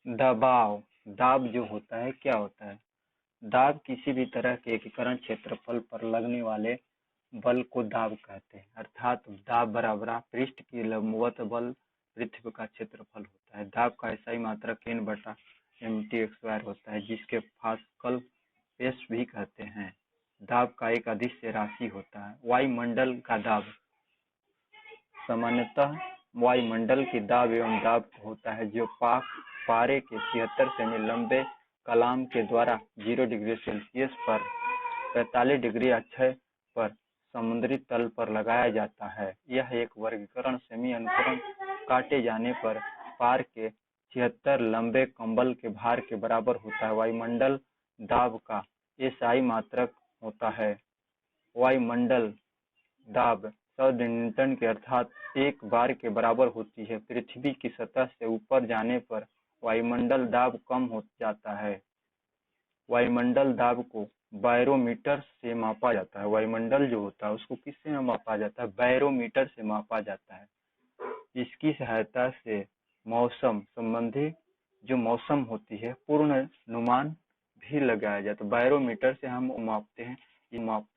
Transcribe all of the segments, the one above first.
दबाव। दाब जो होता है क्या होता है? दाब किसी भी तरह के एकीकरण क्षेत्रफल पर लगने वाले बल को दाब कहते हैं। अर्थात दाब बराबर पृष्ठ की लंबवत बल पृथ्वी का क्षेत्रफल होता है। दाब का SI मात्रक N/mt² होता है, जिसके पास्कल पेस भी कहते हैं। दाब का एक अदिश राशि होता है। वायुमंडल का दाब। सामान्यतः वायुमंडल की दाब एवं दाब होता है जो पारे के 76 सेमी लंबे कलाम के द्वारा 0 डिग्री सेल्सियस पर 45 डिग्री अक्षय पर समुद्री तल पर लगाया जाता है। यह एक वर्गीकरण सेमी अनुकरण काटे जाने पर पार के 76 लंबे कंबल के भार के बराबर होता है। वायुमंडल दाब का SI मात्रक होता है। वायुमंडल दाब 100 न्यूटन के अर्थात 1 बार के बराबर होती है। पृथ्वी की सतह से ऊपर जाने पर वायुमंडल दाब कम हो जाता है। वायुमंडल दाब को बैरोमीटर से मापा जाता है। वायुमंडल जो होता है उसको किससे मापा जाता है? बैरोमीटर से मापा जाता है। इसकी सहायता से मौसम संबंधी जो मौसम होती है पूर्वानुमान भी लगाया जाता है। बैरोमीटर से हम मापते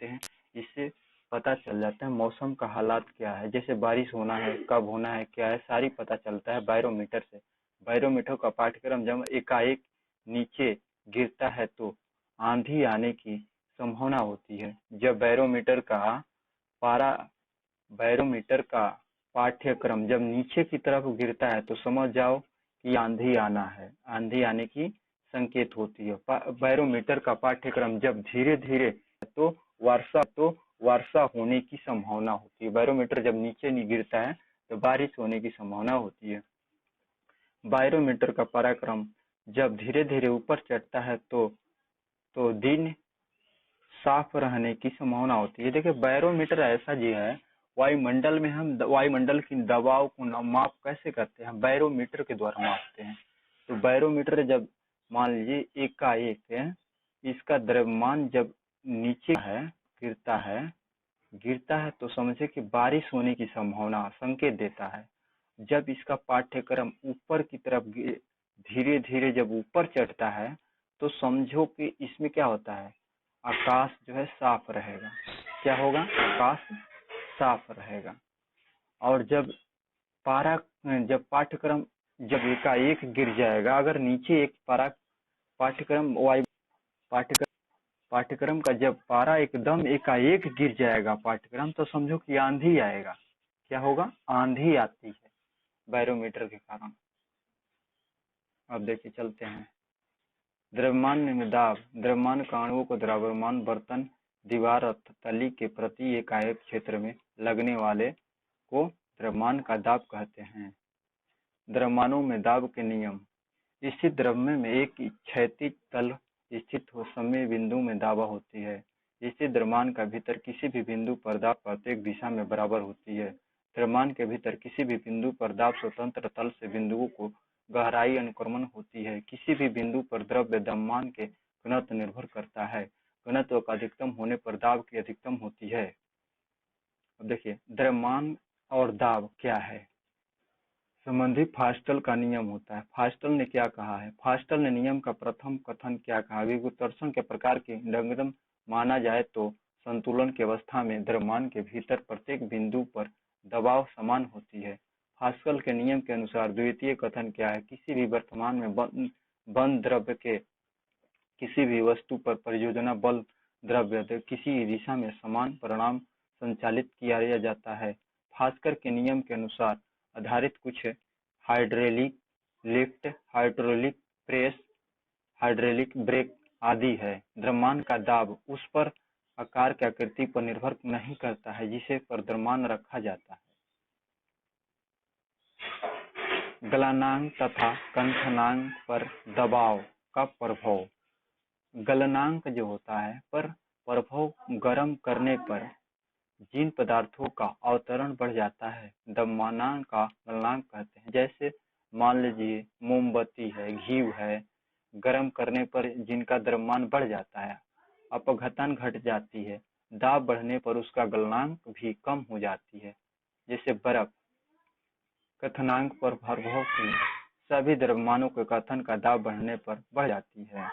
हैं, इससे पता चल जाता है मौसम का हालात क्या है, जैसे बारिश होना है, कब होना है, क्या है, सारी पता चलता है बैरोमीटर से। बैरोमीटर का पाठ्यक्रम जब एकाएक नीचे गिरता है तो आंधी आने की संभावना होती है। जब बैरोमीटर का पाठ्यक्रम जब नीचे की तरफ गिरता है तो समझ जाओ कि आंधी आना है, आंधी आने की संकेत होती है। बैरोमीटर का पाठ्यक्रम जब धीरे धीरे तो वर्षा होने की संभावना होती है। बैरोमीटर जब नीचे नहीं गिरता है तो बारिश होने की संभावना होती है। बैरोमीटर का पराक्रम जब धीरे धीरे ऊपर चढ़ता है तो दिन साफ रहने की संभावना होती है। देखिए बैरोमीटर ऐसा जी है, वायुमंडल में हम वायुमंडल की दबाव को माप कैसे करते हैं? बैरोमीटर के द्वारा मापते हैं। तो बैरोमीटर जब मान लीजिए एकाएक इसका द्रव्यमान जब नीचे गिरता है तो समझे कि बारिश होने की संभावना संकेत देता है। जब इसका पाठ्यक्रम ऊपर की तरफ धीरे धीरे जब ऊपर चढ़ता है तो समझो कि इसमें क्या होता है, आकाश जो है साफ रहेगा। क्या होगा? आकाश साफ रहेगा। और जब पाठ्यक्रम जब एकाएक गिर जाएगा, अगर नीचे एक पाठ्यक्रम का जब पारा एकदम एकाएक गिर जाएगा पाठ्यक्रम, तो समझो कि आंधी आएगा। क्या होगा? आंधी आती है बैरोमीटर के कारण। अब देखिए चलते हैं द्रव्यमान में दाब। द्रव्यमान का अणुओं को द्रव्यमान बर्तन, दीवार और तली के प्रति एकाएक क्षेत्र में लगने वाले को द्रव्यमान का दाब कहते हैं। द्रव्यमानों में दाब के नियम। स्थिर द्रव्य में एक क्षैतिज तल स्थित हो समय बिंदु में दाब होती है। स्थिर द्रव्यमान का भीतर किसी भी बिंदु पर दाब प्रत्येक दिशा में बराबर होती है। द्रव्यमान के भीतर किसी भी बिंदु पर दाब स्वतंत्र तल से बिंदुओं को गहराई अनुक्रमण होती है। किसी भी बिंदु पर द्रव्य द्रव्यमान के घनत्व निर्भर करता है। घनत्व का अधिकतम होने पर दाब की अधिकतम होती है। अब देखिए द्रव्यमान और दाब क्या है संबंधी फास्टल का नियम होता है। फास्टल ने क्या कहा है? फास्टल ने नियम का प्रथम कथन क्या कहा? गुरुत्वाकर्षण के प्रकार की नियम माना जाए तो संतुलन की अवस्था में द्रव्यमान के भीतर प्रत्येक बिंदु पर दबाव समान होती है। फास्टल के नियम के अनुसार द्वितीय कथन क्या है? किसी भी वर्तमान में बंद द्रव्य के किसी भी वस्तु पर परियोजना बल द्रव्य किसी दिशा में समान परिणाम संचालित किया जाता है। फास्टल के नियम के अनुसार आधारित कुछ hydraulic lift, hydraulic press, hydraulic brake आदि है। द्रव्यमान का दाब उस पर आकार की आकृति पर निर्भर नहीं करता है जिसे पर द्रव्यमान रखा जाता है। गलनांक तथा कंठनांक पर दबाव का प्रभाव। गलनांक जो होता है पर प्रभाव गर्म करने पर जिन पदार्थों का अवतरण बढ़ जाता है द्रव्यमान का गलनांक कहते हैं। जैसे मान लीजिए मोमबत्ती है, घी है, गर्म करने पर जिनका द्रव्यमान बढ़ जाता है, अपघटन घट जाती है, दाब बढ़ने पर उसका गलनांक भी कम हो जाती है। जैसे बर्फ। कथनांक पर प्रभाव की सभी द्रव्यमानों के कथन का दाब बढ़ने पर बढ़ जाती है।